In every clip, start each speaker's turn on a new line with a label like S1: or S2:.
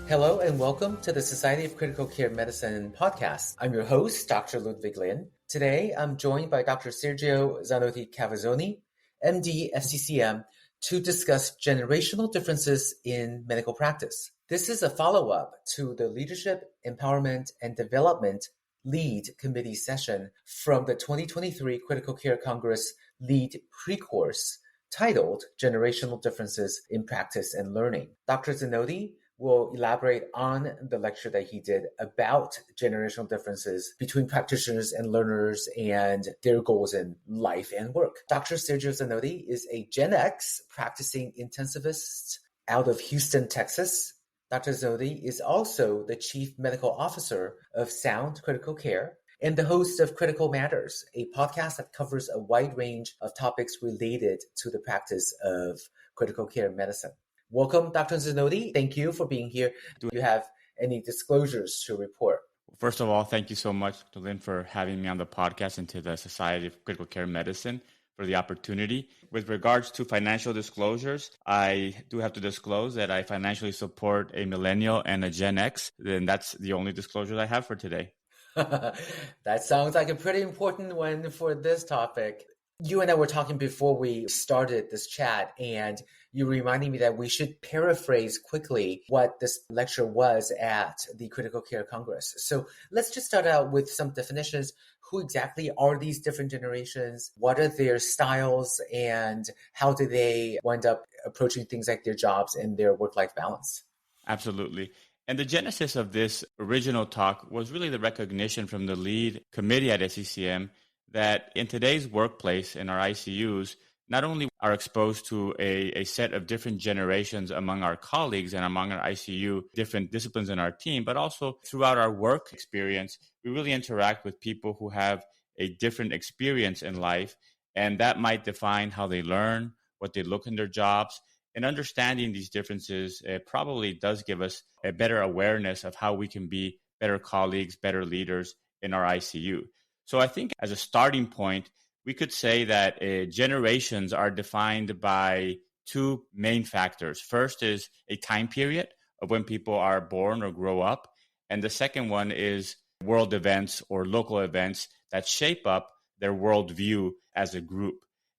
S1: Hello and welcome to the Society of Critical Care Medicine podcast. I'm your host, Dr. Ludwig Lin. Today, I'm joined by Dr. Sergio Zanotti-Cavazzoni, MD, FCCM, to discuss generational differences in medical practice. This is a follow-up to the Leadership, Empowerment, and Development LEAD Committee session from the 2023 Critical Care Congress LEAD pre-course titled Generational Differences in Practice and Learning. Dr. Zanotti will elaborate on the lecture that he did about generational differences between practitioners and learners and their goals in life and work. Dr. Sergio Zanotti is a Gen X practicing intensivist out of Houston, Texas. Dr. Zanotti is also the Chief Medical Officer of Sound Critical Care and the host of Critical Matters, a podcast that covers a wide range of topics related to the practice of critical care medicine. Welcome, Dr. Zanotti. Thank you for being here. Do you have any disclosures to report?
S2: First of all, thank you so much, Dr. Lin, for having me on the podcast and to the Society of Critical Care Medicine for the opportunity. With regards to financial disclosures, I do have to disclose that I financially support a millennial and a Gen X, and that's the only disclosure I have for today.
S1: That sounds like a pretty important one for this topic. You and I were talking before we started this chat, and you reminded me that we should paraphrase quickly what this lecture was at the Critical Care Congress. So let's just start out with some definitions. Who exactly are these different generations? What are their styles? And how do they wind up approaching things like their jobs and their work-life balance?
S2: Absolutely. And the genesis of this original talk was really the recognition from the lead committee at SCCM that in today's workplace, in our ICUs, not only are exposed to a set of different generations among our colleagues and among our ICU, different disciplines in our team, but also throughout our work experience, we really interact with people who have a different experience in life, and that might define how they learn, what they look in their jobs. And understanding these differences probably does give us a better awareness of how we can be better colleagues, better leaders in our ICU. So I think as a starting point, we could say that generations are defined by two main factors. First is a time period of when people are born or grow up. And the second one is world events or local events that shape up their worldview as a group.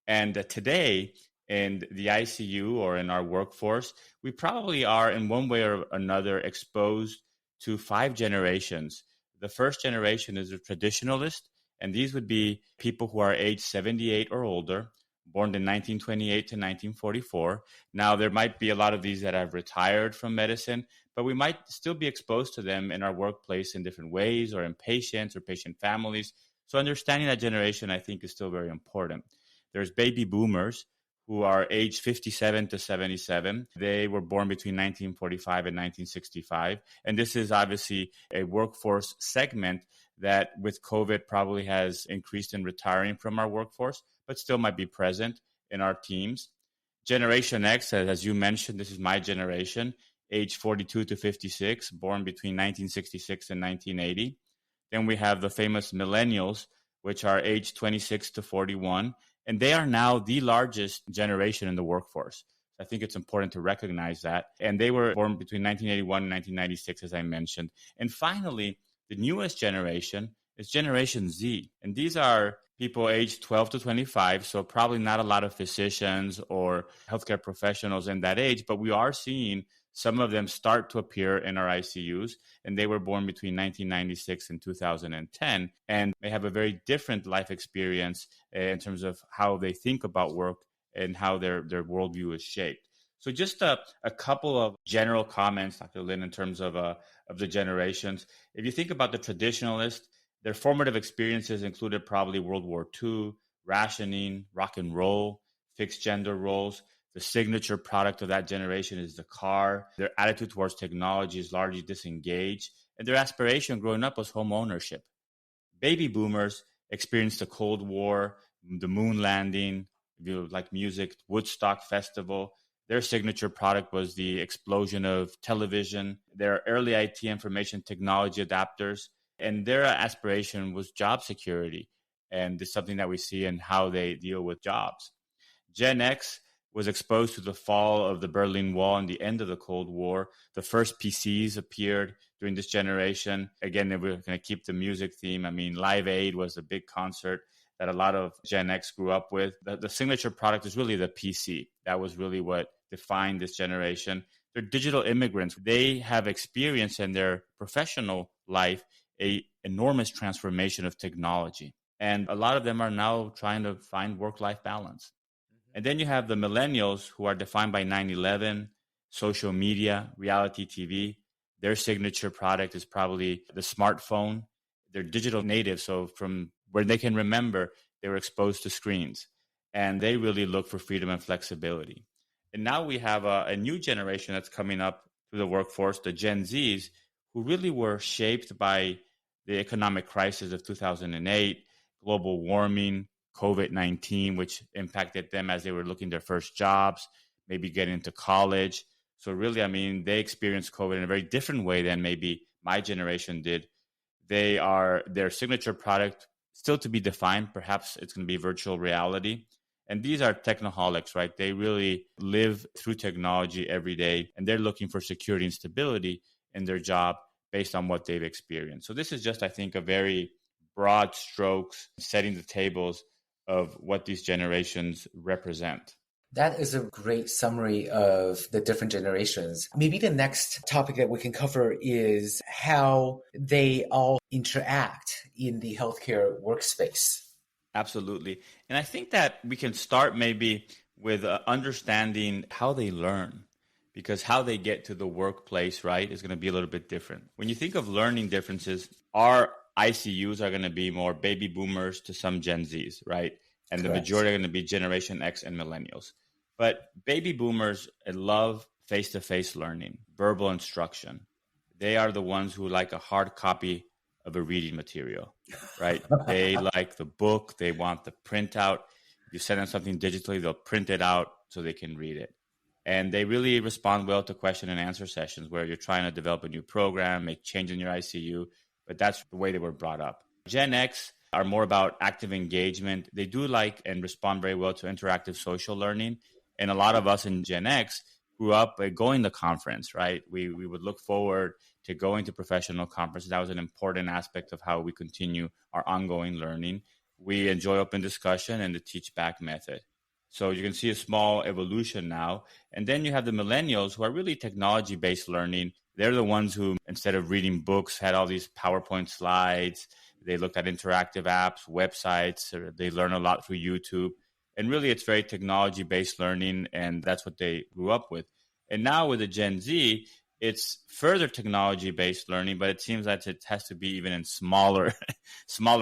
S2: And today in the ICU or in our workforce, we probably are in one way or another exposed to 5 generations. The first generation is a traditionalist. And these would be people who are age 78 or older, born in 1928 to 1944. Now, there might be a lot of these that have retired from medicine, but we might still be exposed to them in our workplace in different ways or in patients or patient families. So understanding that generation, I think, is still very important. There's baby boomers who are age 57 to 77. They were born between 1945 and 1965. And this is obviously a workforce segment that with COVID probably has increased in retiring from our workforce, but still might be present in our teams. Generation X, as you mentioned, this is my generation, age 42 to 56, born between 1966 and 1980. Then we have the famous millennials, which are age 26 to 41. And they are now the largest generation in the workforce. I think it's important to recognize that. And they were born between 1981 and 1996, as I mentioned. And finally, the newest generation is Generation Z. And these are people aged 12 to 25, so probably not a lot of physicians or healthcare professionals in that age, but we are seeing some of them start to appear in our ICUs, and they were born between 1996 and 2010, and they have a very different life experience in terms of how they think about work and how their worldview is shaped. So just a couple of general comments, Dr. Lin, in terms of the generations. If you think about the traditionalists, their formative experiences included probably World War II, rationing, rock and roll, fixed gender roles. The signature product of that generation is the car. Their attitude towards technology is largely disengaged, and their aspiration growing up was home ownership. Baby boomers experienced the Cold War, the moon landing, if you like music, Woodstock Festival. Their signature product was the explosion of television, their early IT information technology adapters, and their aspiration was job security. And this is something that we see in how they deal with jobs. Gen X, was exposed to the fall of the Berlin Wall and the end of the Cold War. The first PCs appeared during this generation. Again, we're going to keep the music theme. I mean, Live Aid was a big concert that a lot of Gen X grew up with. The signature product is really the PC. That was really what defined this generation. They're digital immigrants. They have experienced in their professional life an enormous transformation of technology. And a lot of them are now trying to find work-life balance. And then you have the millennials who are defined by 9/11, social media, reality TV. Their signature product is probably the smartphone. They're digital natives. So from where they can remember, they were exposed to screens. And they really look for freedom and flexibility. And now we have a new generation that's coming up through the workforce, the Gen Zs, who really were shaped by the economic crisis of 2008, global warming, COVID-19, which impacted them as they were looking their first jobs, maybe getting into college. So really, I mean, they experienced COVID in a very different way than maybe my generation did. Their signature product still to be defined. Perhaps it's going to be virtual reality. And these are technoholics, right? They really live through technology every day, and they're looking for security and stability in their job based on what they've experienced. So this is just, I think, a very broad strokes setting the tables of what these generations represent.
S1: That is a great summary of the different generations. Maybe the next topic that we can cover is how they all interact in the healthcare workspace.
S2: Absolutely. And I think that we can start maybe with understanding how they learn, because how they get to the workplace, right, is going to be a little bit different. When you think of learning differences, our ICUs are going to be more baby boomers to some Gen Zs, right? And the majority are going to be Generation X and millennials. But baby boomers love face-to-face learning, verbal instruction. They are the ones who like a hard copy of a reading material, right? They like the book. They want the printout. You send them something digitally, they'll print it out so they can read it. And they really respond well to question and answer sessions where you're trying to develop a new program, make change in your ICU. But that's the way they were brought up. Gen X are more about active engagement. They do like and respond very well to interactive social learning. And a lot of us in Gen X grew up going to conference, right? We would look forward to going to professional conferences. That was an important aspect of how we continue our ongoing learning. We enjoy open discussion and the teach back method. So you can see a small evolution now. And then you have the millennials who are really technology-based learning. They're the ones who, instead of reading books, had all these PowerPoint slides. They looked at interactive apps, websites, or they learn a lot through YouTube. And really, it's very technology-based learning, and that's what they grew up with. And now with the Gen Z, it's further technology-based learning, but it seems that it has to be even in smaller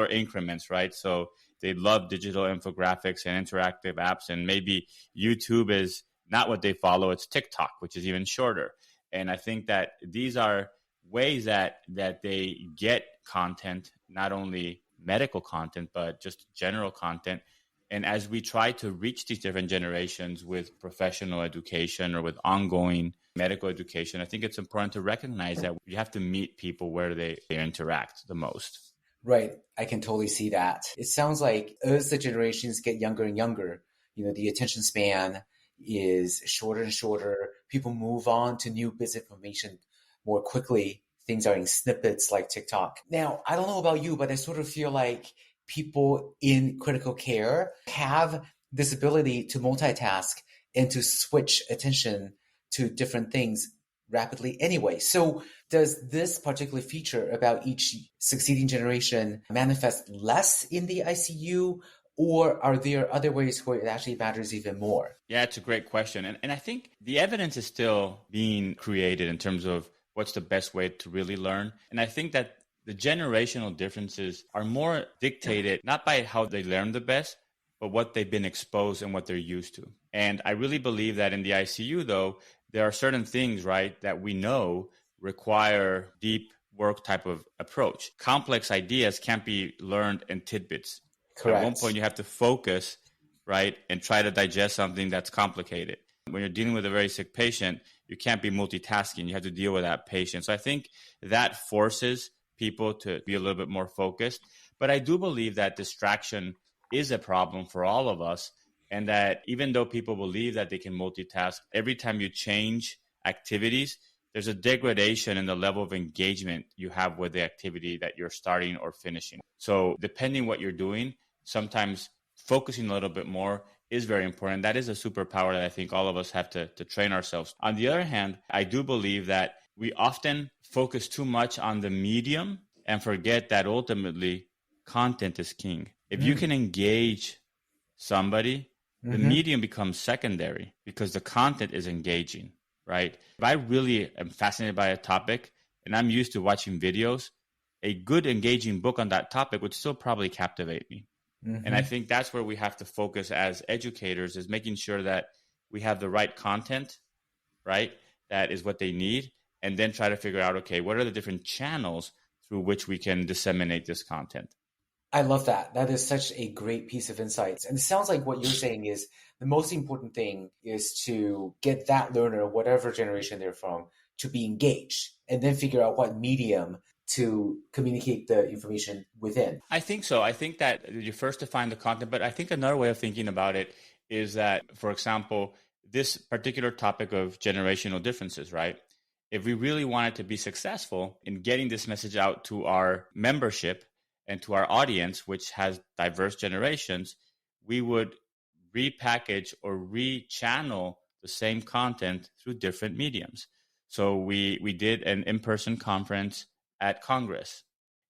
S2: increments, right? So they love digital infographics and interactive apps, and maybe YouTube is not what they follow. It's TikTok, which is even shorter. And I think that these are ways that they get content, not only medical content, but just general content. And as we try to reach these different generations with professional education or with ongoing medical education, I think it's important to recognize that you have to meet people where they interact the most.
S1: Right. I can totally see that. It sounds like as the generations get younger and younger, the attention span is shorter and shorter. People move on to new bits of information more quickly. Things are in snippets like TikTok. Now, I don't know about you, but I sort of feel like people in critical care have this ability to multitask and to switch attention to different things rapidly anyway. So does this particular feature about each succeeding generation manifest less in the ICU, or are there other ways where it actually matters even more?
S2: Yeah, it's a great question. And I think the evidence is still being created in terms of what's the best way to really learn. And I think that the generational differences are more dictated not by how they learn the best, but what they've been exposed and what they're used to. And I really believe that in the ICU, though, there are certain things, right, that we know require deep work type of approach. Complex ideas can't be learned in tidbits.
S1: Correct.
S2: At one point, you have to focus, right, and try to digest something that's complicated. When you're dealing with a very sick patient, you can't be multitasking. You have to deal with that patient. So I think that forces people to be a little bit more focused. But I do believe that distraction is a problem for all of us. And that even though people believe that they can multitask, every time you change activities, there's a degradation in the level of engagement you have with the activity that you're starting or finishing. So depending what you're doing, sometimes focusing a little bit more is very important. That is a superpower that I think all of us have to train ourselves. On the other hand, I do believe that we often focus too much on the medium and forget that ultimately content is king. If you can engage somebody, the medium becomes secondary because the content is engaging, right? If I really am fascinated by a topic and I'm used to watching videos, a good engaging book on that topic would still probably captivate me. And I think that's where we have to focus as educators, is making sure that we have the right content, right? That is what they need. And then try to figure out, okay, what are the different channels through which we can disseminate this content?
S1: I love that. That is such a great piece of insights. And it sounds like what you're saying is the most important thing is to get that learner, whatever generation they're from, to be engaged and then figure out what medium to communicate the information within.
S2: I think so. I think that you first define the content, but I think another way of thinking about it is that, for example, this particular topic of generational differences, right? If we really wanted to be successful in getting this message out to our membership and to our audience, which has diverse generations, we would repackage or rechannel the same content through different mediums. So we did an in-person conference at Congress.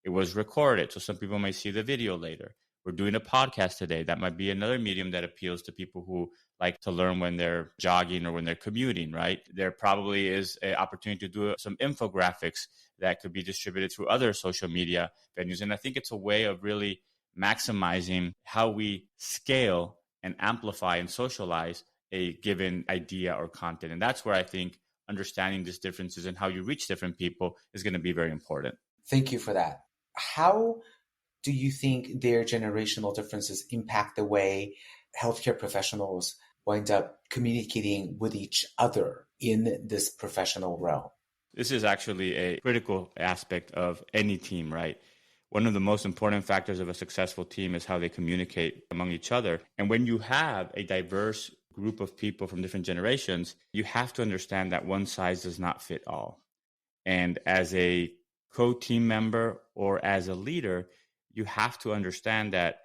S2: It was recorded, so some people might see the video later. We're doing a podcast today. That might be another medium that appeals to people who like to learn when they're jogging or when they're commuting, right? There probably is an opportunity to do some infographics that could be distributed through other social media venues. And I think it's a way of really maximizing how we scale and amplify and socialize a given idea or content. And that's where I think understanding these differences and how you reach different people is going to be very important.
S1: Thank you for that. How do you think their generational differences impact the way healthcare professionals wind up communicating with each other in this professional realm?
S2: This is actually a critical aspect of any team, right? One of the most important factors of a successful team is how they communicate among each other. And when you have a diverse group of people from different generations, you have to understand that one size does not fit all. And as a co-team member or as a leader, you have to understand that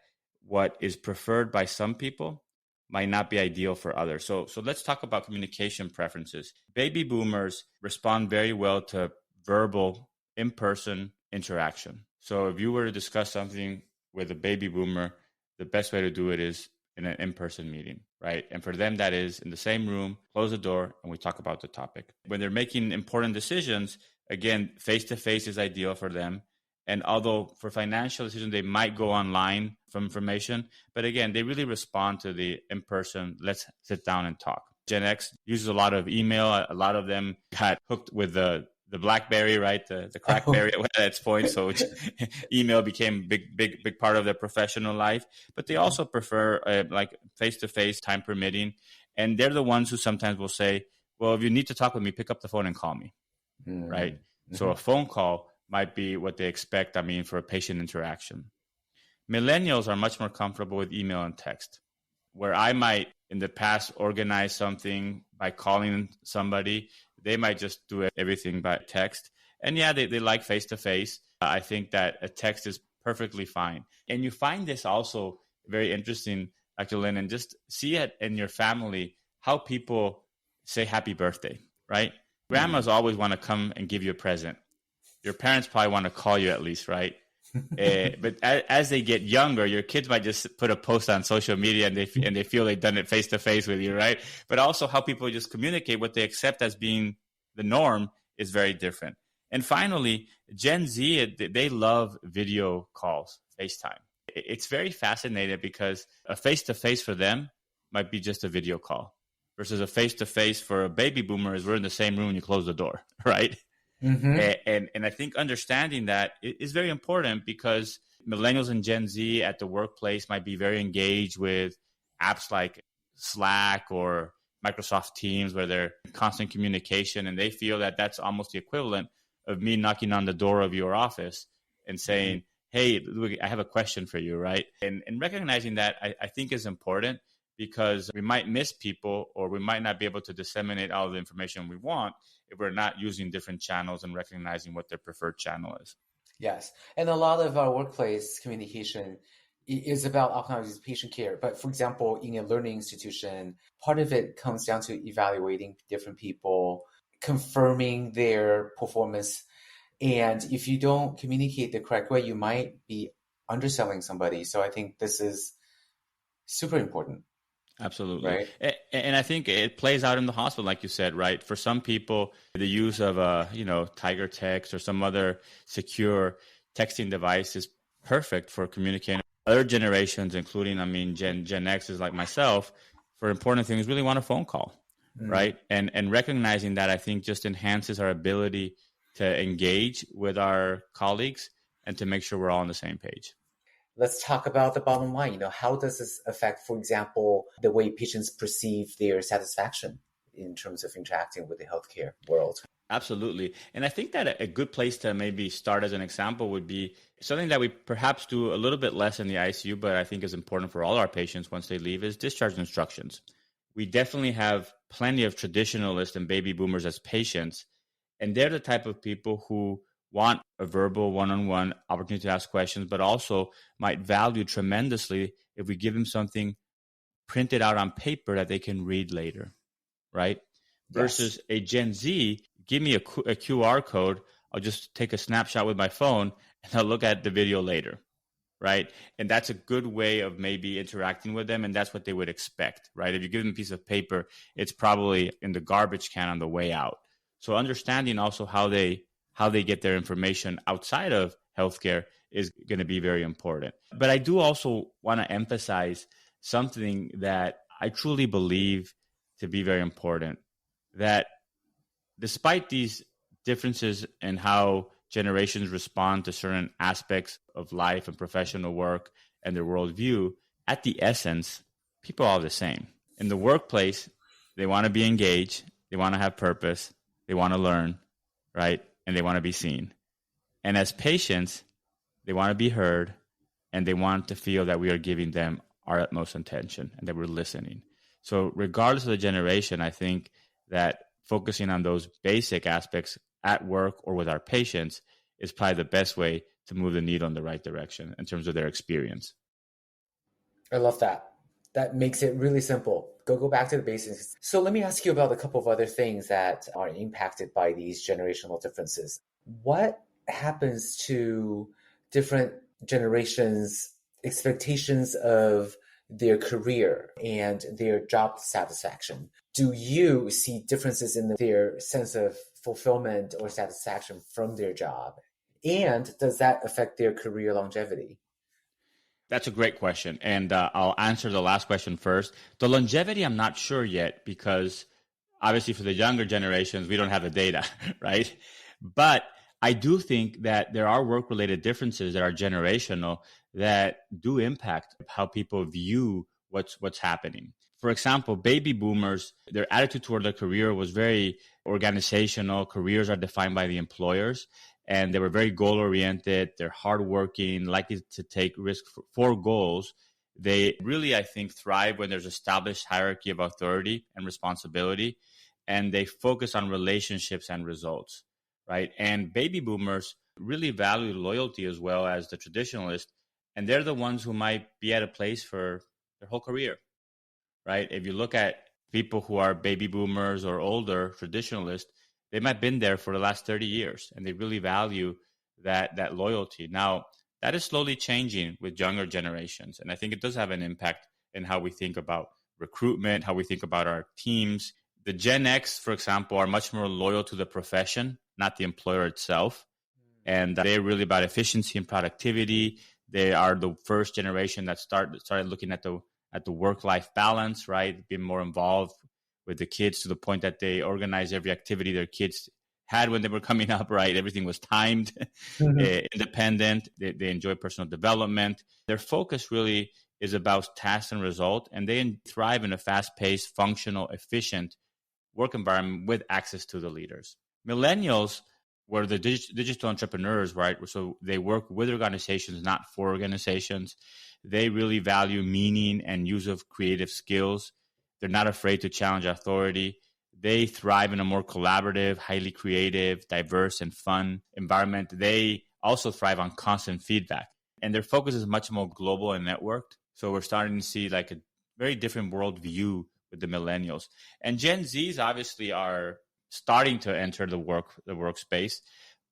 S2: what is preferred by some people might not be ideal for others. So let's talk about communication preferences. Baby boomers respond very well to verbal, in-person interaction. So if you were to discuss something with a baby boomer, the best way to do it is in an in-person meeting, right? And for them, that is in the same room, close the door, and we talk about the topic. When they're making important decisions, again, face-to-face is ideal for them. And although for financial decisions, they might go online for information, but again, they really respond to the in-person, let's sit down and talk. Gen X uses a lot of email. A lot of them got hooked with the BlackBerry, right? The Crackberry at its point. So email became big part of their professional life. But they also prefer like face-to-face, time permitting. And they're the ones who sometimes will say, well, if you need to talk with me, pick up the phone and call me, right? So a phone call might be what they expect, for a patient interaction. Millennials are much more comfortable with email and text, where I might in the past organize something by calling somebody. They might just do everything by text. And yeah, they like face-to-face. I think that a text is perfectly fine. And you find this also very interesting, Dr. Lin, and just see it in your family, how people say happy birthday, right? Grandmas always want to come and give you a present. Your parents probably want to call you at least, right? But as they get younger, your kids might just put a post on social media and they feel they've done it face to face with you, right? But also how people just communicate what they accept as being the norm is very different. And finally, Gen Z, they love video calls, FaceTime. It's very fascinating because a face to face for them might be just a video call versus a face to face for a baby boomer is we're in the same room and you close the door, right? And I think understanding that is very important because millennials and Gen Z at the workplace might be very engaged with apps like Slack or Microsoft Teams where they're in constant communication, and they feel that that's almost the equivalent of me knocking on the door of your office and saying, hey, Ludwig, I have a question for you, right? And recognizing that I think is important because we might miss people or we might not be able to disseminate all the information we want if we're not using different channels and recognizing what their preferred channel is.
S1: Yes. And a lot of our workplace communication is about optimizing patient care. But for example, in a learning institution, part of it comes down to evaluating different people, confirming their performance. And if you don't communicate the correct way, you might be underselling somebody. So I think this is super important.
S2: Absolutely.
S1: Right.
S2: And I think it plays out in the hospital, like you said, right? For some people, the use of Tiger Text or some other secure texting device is perfect for communicating. Other generations, including, Gen X is like myself, for important things, really want a phone call, right? And recognizing that, I think, just enhances our ability to engage with our colleagues and to make sure we're all on the same page.
S1: Let's talk about the bottom line. How does this affect, for example, the way patients perceive their satisfaction in terms of interacting with the healthcare world?
S2: Absolutely. And I think that a good place to maybe start as an example would be something that we perhaps do a little bit less in the ICU, but I think is important for all our patients once they leave, is discharge instructions. We definitely have plenty of traditionalists and baby boomers as patients, and they're the type of people who want a verbal one-on-one opportunity to ask questions, but also might value tremendously if we give them something printed out on paper that they can read later, right? Yes. Versus a Gen Z, give me a QR code, I'll just take a snapshot with my phone and I'll look at the video later, right? And that's a good way of maybe interacting with them, and that's what they would expect, right? If you give them a piece of paper, it's probably in the garbage can on the way out. So understanding also how they get their information outside of healthcare is going to be very important. But I do also want to emphasize something that I truly believe to be very important, that despite these differences in how generations respond to certain aspects of life and professional work and their worldview, at the essence, people are all the same. In the workplace, they want to be engaged, they want to have purpose, they want to learn, right? And they want to be seen. And as patients, they want to be heard, and they want to feel that we are giving them our utmost attention and that we're listening. So regardless of the generation, I think that focusing on those basic aspects at work or with our patients is probably the best way to move the needle in the right direction in terms of their experience.
S1: I love that. That makes it really simple. Go back to the basics. So let me ask you about a couple of other things that are impacted by these generational differences. What happens to different generations' expectations of their career and their job satisfaction? Do you see differences in their sense of fulfillment or satisfaction from their job? And does that affect their career longevity?
S2: That's a great question. And I'll answer the last question first. The longevity, I'm not sure yet, because obviously for the younger generations, we don't have the data, right? But I do think that there are work-related differences that are generational that do impact how people view what's happening. For example, baby boomers, their attitude toward their career was very organizational. Careers are defined by the employers. And they were very goal-oriented. They're hardworking, likely to take risks for goals. They really, I think, thrive when there's established hierarchy of authority and responsibility, and they focus on relationships and results, right? And baby boomers really value loyalty as well as the traditionalists, and they're the ones who might be at a place for their whole career, right? If you look at people who are baby boomers or older traditionalists, they might have been there for the last 30 years, and they really value that loyalty. Now, that is slowly changing with younger generations, and I think it does have an impact in how we think about recruitment, how we think about our teams. The Gen X, for example, are much more loyal to the profession, not the employer itself, and they're really about efficiency and productivity. They are the first generation that started looking at the work-life balance, right? Being more involved with the kids to the point that they organize every activity their kids had when they were coming up, right? Everything was timed, independent. They enjoy personal development. Their focus really is about task and result, and they thrive in a fast-paced, functional, efficient work environment with access to the leaders. Millennials were the digital entrepreneurs, right? So they work with organizations, not for organizations. They really value meaning and use of creative skills. They're not afraid to challenge authority. They thrive in a more collaborative, highly creative, diverse, and fun environment. They also thrive on constant feedback. And their focus is much more global and networked. So we're starting to see like a very different worldview with the millennials. And Gen Zs obviously are starting to enter the workspace,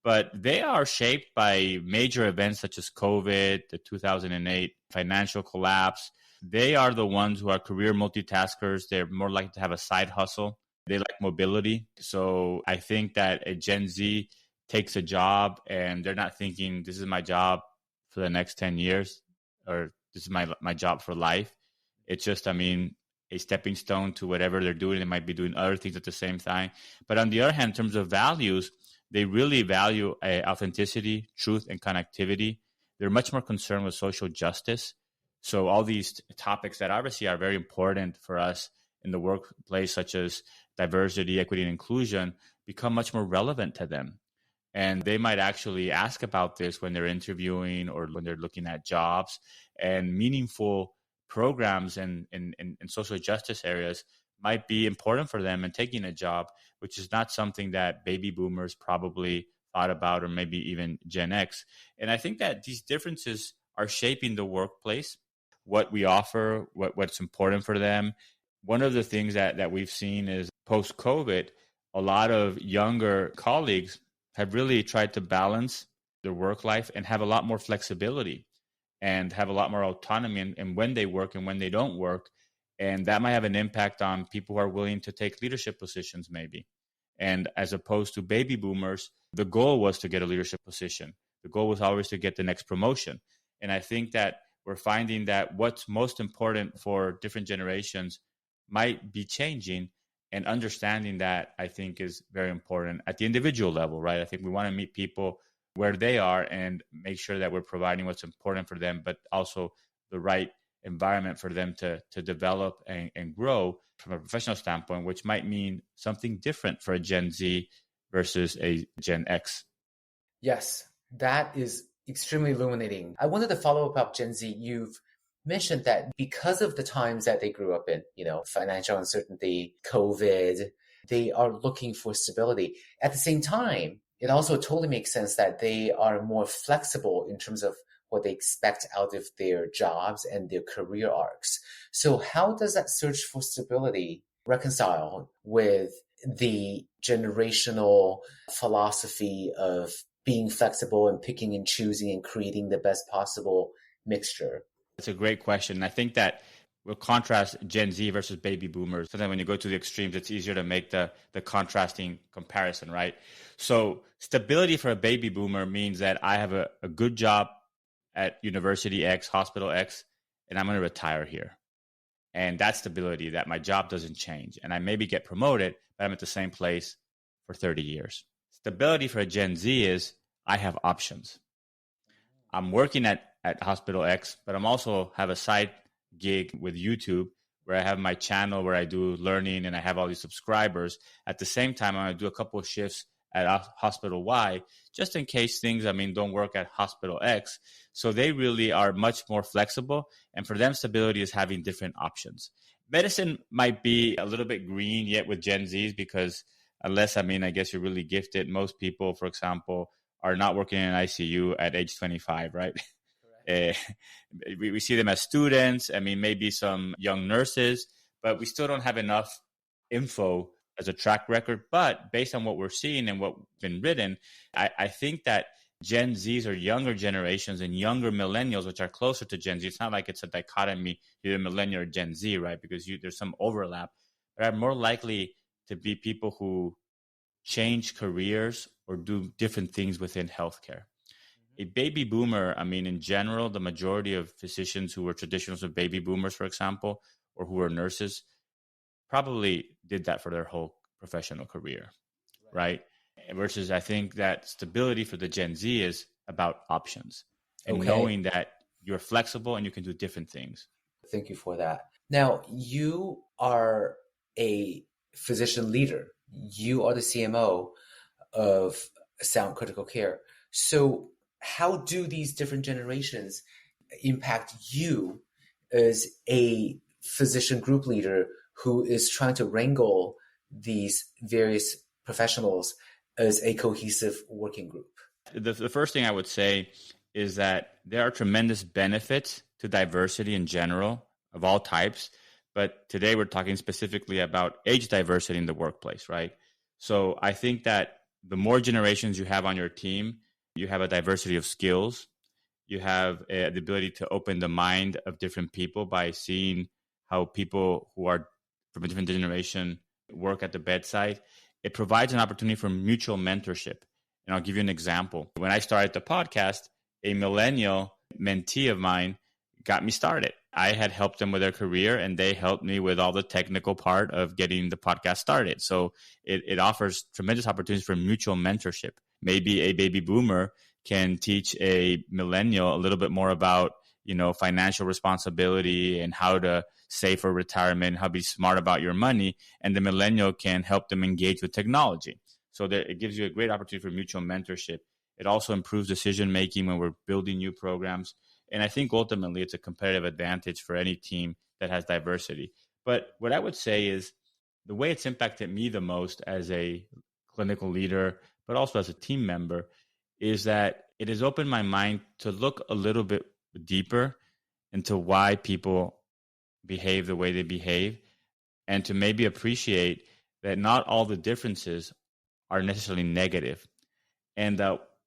S2: but they are shaped by major events such as COVID, the 2008 financial collapse. They are the ones who are career multitaskers. They're more likely to have a side hustle. They like mobility. So I think that a Gen Z takes a job and they're not thinking, this is my job for the next 10 years or this is my job for life. It's just, a stepping stone to whatever they're doing. They might be doing other things at the same time. But on the other hand, in terms of values, they really value authenticity, truth, and connectivity. They're much more concerned with social justice. So all these topics that obviously are very important for us in the workplace, such as diversity, equity, and inclusion, become much more relevant to them. And they might actually ask about this when they're interviewing or when they're looking at jobs. And meaningful programs in social justice areas might be important for them in taking a job, which is not something that baby boomers probably thought about, or maybe even Gen X. And I think that these differences are shaping the workplace, what we offer, what's important for them. One of the things that we've seen is post-COVID, a lot of younger colleagues have really tried to balance their work life and have a lot more flexibility and have a lot more autonomy in when they work and when they don't work. And that might have an impact on people who are willing to take leadership positions maybe. And as opposed to baby boomers, the goal was to get a leadership position. The goal was always to get the next promotion. And I think that we're finding that what's most important for different generations might be changing, and understanding that I think is very important at the individual level, right? I think we want to meet people where they are and make sure that we're providing what's important for them, but also the right environment for them to develop and grow from a professional standpoint, which might mean something different for a Gen Z versus a Gen X.
S1: Yes, that is extremely illuminating. I wanted to follow up about Gen Z. You've mentioned that because of the times that they grew up in, financial uncertainty, COVID, they are looking for stability. At the same time, it also totally makes sense that they are more flexible in terms of what they expect out of their jobs and their career arcs. So how does that search for stability reconcile with the generational philosophy of being flexible and picking and choosing and creating the best possible mixture?
S2: It's a great question. I think that we'll contrast Gen Z versus baby boomers. Sometimes when you go to the extremes, it's easier to make the contrasting comparison, right? So stability for a baby boomer means that I have a good job at University X, Hospital X, and I'm going to retire here. And that's stability, that my job doesn't change. And I maybe get promoted, but I'm at the same place for 30 years. Stability for a Gen Z is I have options. I'm working at Hospital X, but I'm also have a side gig with YouTube where I have my channel where I do learning and I have all these subscribers. At the same time, I'm going to do a couple of shifts at Hospital Y, just in case things, don't work at Hospital X. So they really are much more flexible. And for them, stability is having different options. Medicine might be a little bit green yet with Gen Zs because unless, I guess you're really gifted. Most people, for example, are not working in ICU at age 25, right? We see them as students. Maybe some young nurses, but we still don't have enough info as a track record. But based on what we're seeing and what's been written, I think that Gen Zs or younger generations and younger millennials, which are closer to Gen Z, it's not like it's a dichotomy, you're a millennial or Gen Z, right? Because there's some overlap, but are more likely to be people who change careers or do different things within healthcare. A baby boomer, in general, the majority of physicians who were traditionals of baby boomers, for example, or who were nurses, probably did that for their whole professional career, right? Versus I think that stability for the Gen Z is about options and knowing that you're flexible and you can do different things.
S1: Thank you for that. Now, you are a physician leader. You are the CMO of Sound Critical Care. So how do these different generations impact you as a physician group leader who is trying to wrangle these various professionals as a cohesive working group?
S2: The first thing I would say is that there are tremendous benefits to diversity in general of all types. But today we're talking specifically about age diversity in the workplace, right? So I think that the more generations you have on your team, you have a diversity of skills. You have the ability to open the mind of different people by seeing how people who are from a different generation work at the bedside. It provides an opportunity for mutual mentorship. And I'll give you an example. When I started the podcast, a millennial mentee of mine got me started. I had helped them with their career, and they helped me with all the technical part of getting the podcast started. So it offers tremendous opportunities for mutual mentorship. Maybe a baby boomer can teach a millennial a little bit more about, financial responsibility and how to save for retirement, how to be smart about your money. And the millennial can help them engage with technology. So that it gives you a great opportunity for mutual mentorship. It also improves decision-making when we're building new programs. And I think ultimately it's a competitive advantage for any team that has diversity. But what I would say is the way it's impacted me the most as a clinical leader, but also as a team member, is that it has opened my mind to look a little bit deeper into why people behave the way they behave, and to maybe appreciate that not all the differences are necessarily negative. And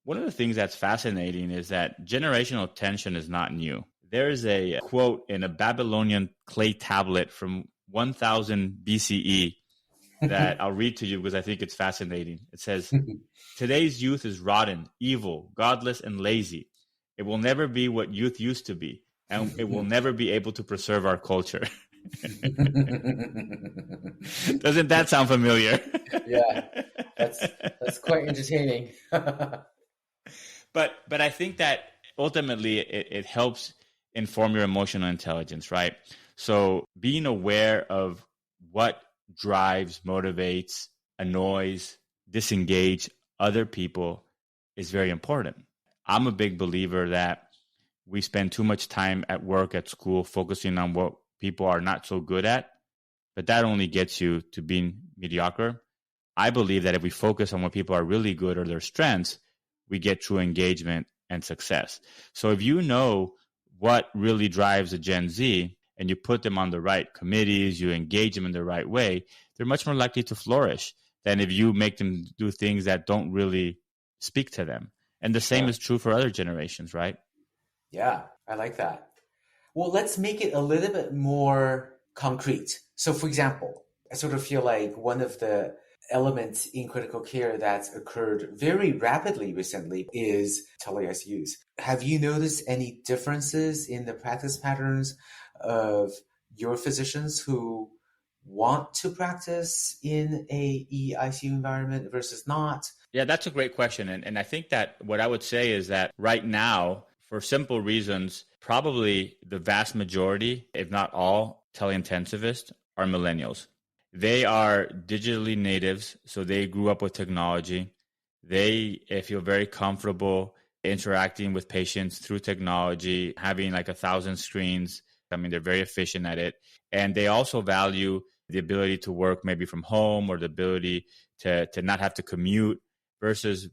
S2: one of the things that's fascinating is that generational tension is not new. There is a quote in a Babylonian clay tablet from 1000 BCE that I'll read to you because I think it's fascinating. It says, "Today's youth is rotten, evil, godless, and lazy. It will never be what youth used to be, and it will never be able to preserve our culture." Doesn't that sound familiar?
S1: Yeah, that's quite entertaining.
S2: But I think that ultimately it helps inform your emotional intelligence, right? So being aware of what drives, motivates, annoys, disengage other people is very important. I'm a big believer that we spend too much time at work, at school, focusing on what people are not so good at, but that only gets you to being mediocre. I believe that if we focus on what people are really good or their strengths, we get true engagement and success. So if you know what really drives a Gen Z and you put them on the right committees, you engage them in the right way, they're much more likely to flourish than if you make them do things that don't really speak to them. And the same is true for other generations, right?
S1: Yeah, I like that. Well, let's make it a little bit more concrete. So, for example, I sort of feel like one of the elements in critical care that's occurred very rapidly recently is tele-ICUs. Have you noticed any differences in the practice patterns of your physicians who want to practice in a EICU environment versus not?
S2: Yeah, that's a great question. And I think that what I would say is that right now, for simple reasons, probably the vast majority, if not all, teleintensivists are millennials. They are digitally natives, so they grew up with technology. They feel very comfortable interacting with patients through technology, having like 1,000 screens. I mean, they're very efficient at it. And they also value the ability to work maybe from home or the ability to not have to commute, versus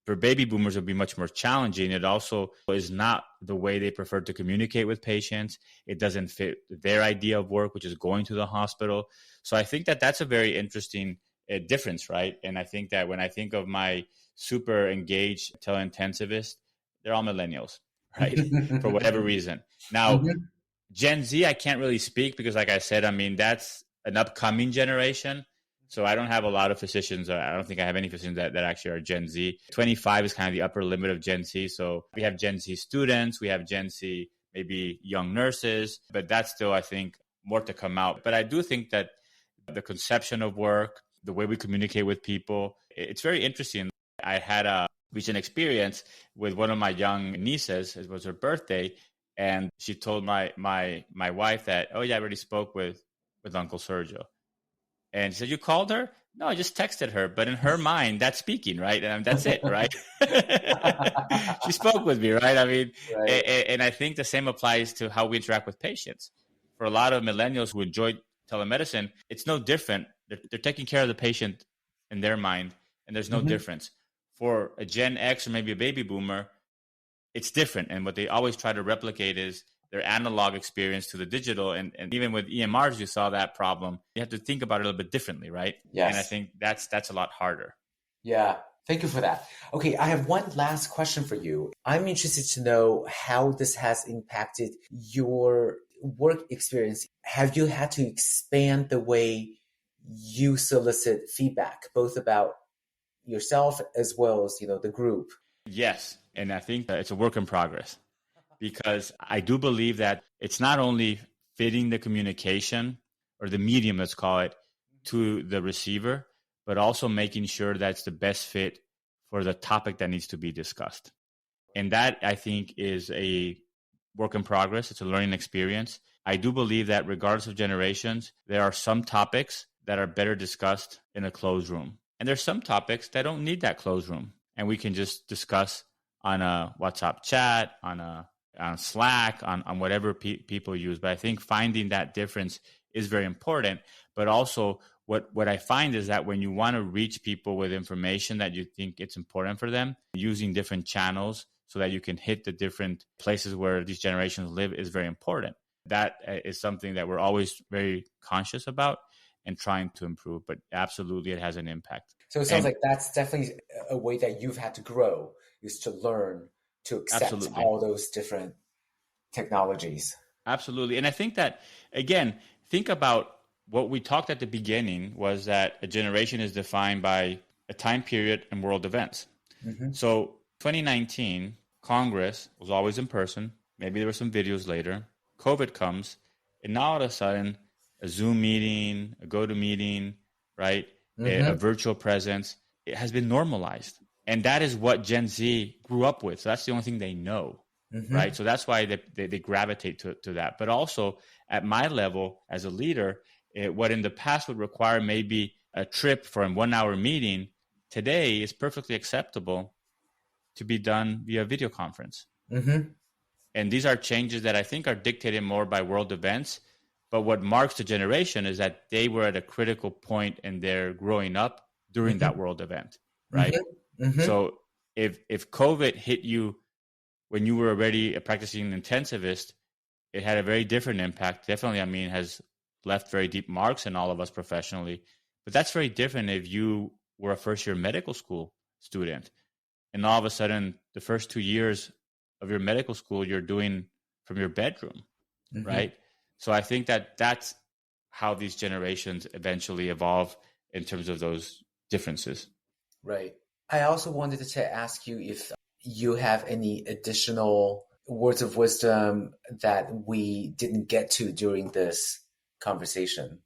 S2: for baby boomers, it would be much more challenging. It also is not the way they prefer to communicate with patients. It doesn't fit their idea of work, which is going to the hospital. So I think that that's a very interesting difference, right? And I think that when I think of my super engaged teleintensivists, they're all millennials, right? For whatever reason. Now, Gen Z, I can't really speak because, like I said, I mean, that's an upcoming generation. So I don't have a lot of physicians. I don't think I have any physicians that actually are Gen Z. 25 is kind of the upper limit of Gen Z. So we have Gen Z students. We have Gen Z, maybe young nurses. But that's still, I think, more to come out. But I do think that the conception of work, the way we communicate with people, it's very interesting. I had a recent experience with one of my young nieces. It was her birthday. And she told my wife that, "Oh, yeah, I already spoke with Uncle Sergio." And she said, you called her? No, I just texted her. But in her mind, that's speaking, right? And that's it, right? She spoke with me, right? I mean,
S1: Right.
S2: and I think the same applies to how we interact with patients. For a lot of millennials who enjoy telemedicine, it's no different. They're taking care of the patient in their mind, and there's no difference. For a Gen X or maybe a baby boomer, it's different. And what they always try to replicate is their analog experience to the digital. And even with EMRs, you saw that problem. You have to think about it a little bit differently, right?
S1: Yes.
S2: And I think that's a lot harder.
S1: Yeah. Thank you for that. Okay, I have one last question for you. I'm interested to know how this has impacted your work experience. Have you had to expand the way you solicit feedback, both about yourself as well as, the group?
S2: Yes. And I think that it's a work in progress, because I do believe that it's not only fitting the communication or the medium, let's call it, to the receiver, but also making sure that's the best fit for the topic that needs to be discussed. And that, I think, is a work in progress. It's a learning experience. I do believe that regardless of generations, there are some topics that are better discussed in a closed room. And there's some topics that don't need that closed room. And we can just discuss on a WhatsApp chat, on Slack, on whatever people use. But I think finding that difference is very important. But also what I find is that when you want to reach people with information that you think it's important for them, using different channels so that you can hit the different places where these generations live is very important. That is something that we're always very conscious about and trying to improve. But absolutely, it has an impact.
S1: So it sounds like that's definitely a way that you've had to grow, is to learn to accept all those different technologies.
S2: Absolutely. And I think that, again, think about what we talked at the beginning was that a generation is defined by a time period and world events. So 2019, Congress was always in person. Maybe there were some videos later. COVID comes, and now all of a sudden, a Zoom meeting, a GoToMeeting, right? A virtual presence, it has been normalized. And that is what Gen Z grew up with. So that's the only thing they know, right? So that's why they gravitate to that. But also at my level as a leader, what in the past would require maybe a trip for a 1-hour meeting, today is perfectly acceptable to be done via video conference. And these are changes that I think are dictated more by world events. But what marks the generation is that they were at a critical point in their growing up during that world event, right? So if COVID hit you when you were already a practicing intensivist, it had a very different impact. Definitely, I mean, has left very deep marks in all of us professionally. But that's very different if you were a first-year medical school student. And all of a sudden, the first 2 years of your medical school, you're doing from your bedroom, right? So I think that that's how these generations eventually evolve in terms of those differences.
S1: Right. I also wanted to ask you if you have any additional words of wisdom that we didn't get to during this conversation.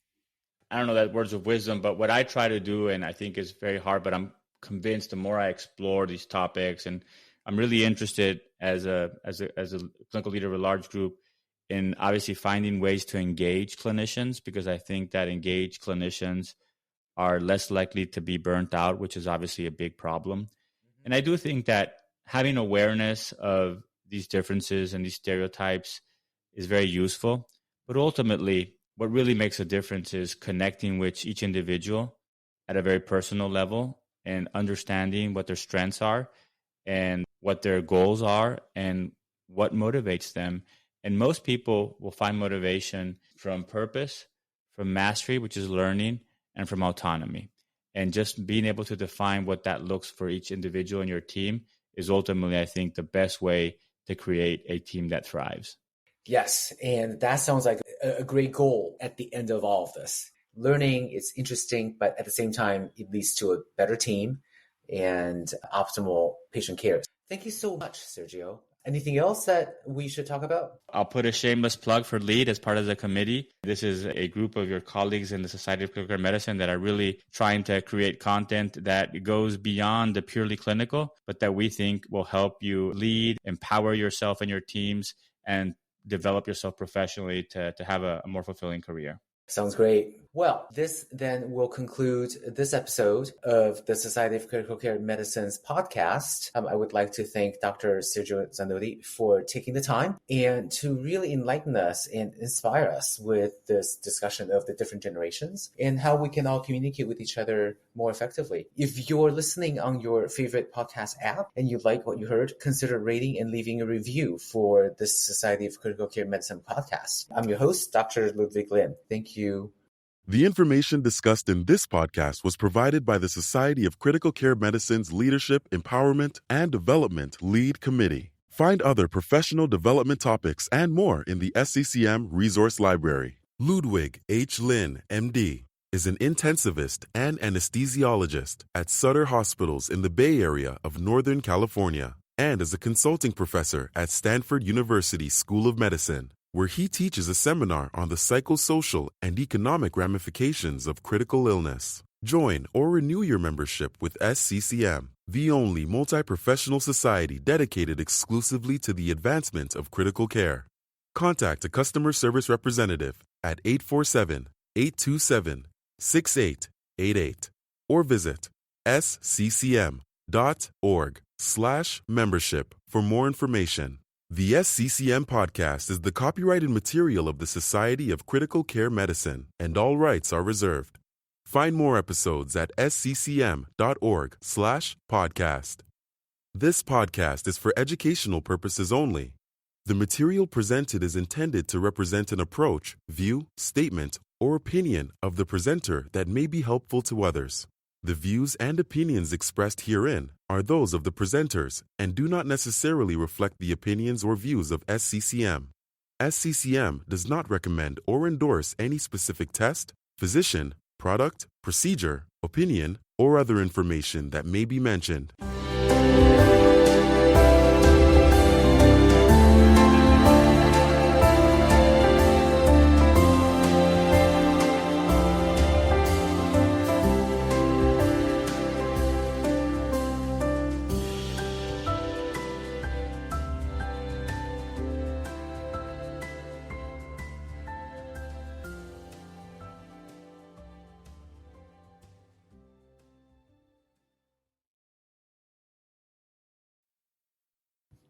S2: I don't know that words of wisdom, but what I try to do, and I think is very hard, but I'm convinced the more I explore these topics, and I'm really interested as a clinical leader of a large group in obviously finding ways to engage clinicians, because I think that engaged clinicians are less likely to be burnt out, which is obviously a big problem. And I do think that having awareness of these differences and these stereotypes is very useful. But ultimately, what really makes a difference is connecting with each individual at a very personal level and understanding what their strengths are and what their goals are and what motivates them. And most people will find motivation from purpose, from mastery, which is learning, and from autonomy. And just being able to define what that looks for each individual in your team is ultimately, I think, the best way to create a team that thrives.
S1: Yes, and that sounds like a great goal at the end of all of this. Learning is interesting, but at the same time, it leads to a better team and optimal patient care. Thank you so much, Sergio. Anything else that we should talk about?
S2: I'll put a shameless plug for LEAD as part of the committee. This is a group of your colleagues in the Society of Clinical Medicine that are really trying to create content that goes beyond the purely clinical, but that we think will help you lead, empower yourself and your teams, and develop yourself professionally to have a more fulfilling career.
S1: Sounds great. Well, this then will conclude this episode of the Society of Critical Care Medicine's podcast. I would like to thank Dr. Sergio Zanotti for taking the time and to really enlighten us and inspire us with this discussion of the different generations and how we can all communicate with each other more effectively. If you're listening on your favorite podcast app and you like what you heard, consider rating and leaving a review for the Society of Critical Care Medicine podcast. I'm your host, Dr. Ludwig Lin. Thank you.
S3: The information discussed in this podcast was provided by the Society of Critical Care Medicine's Leadership, Empowerment, and Development Lead Committee. Find other professional development topics and more in the SCCM Resource Library. Ludwig H. Lin, MD, is an intensivist and anesthesiologist at Sutter Hospitals in the Bay Area of Northern California and is a consulting professor at Stanford University School of Medicine, where he teaches a seminar on the psychosocial and economic ramifications of critical illness. Join or renew your membership with SCCM, the only multi-professional society dedicated exclusively to the advancement of critical care. Contact a customer service representative at 847-827-6888 or visit sccm.org/membership for more information. The SCCM podcast is the copyrighted material of the Society of Critical Care Medicine, and all rights are reserved. Find more episodes at sccm.org/podcast. This podcast is for educational purposes only. The material presented is intended to represent an approach, view, statement, or opinion of the presenter that may be helpful to others. The views and opinions expressed herein are those of the presenters and do not necessarily reflect the opinions or views of SCCM. SCCM does not recommend or endorse any specific test, physician, product, procedure, opinion, or other information that may be mentioned.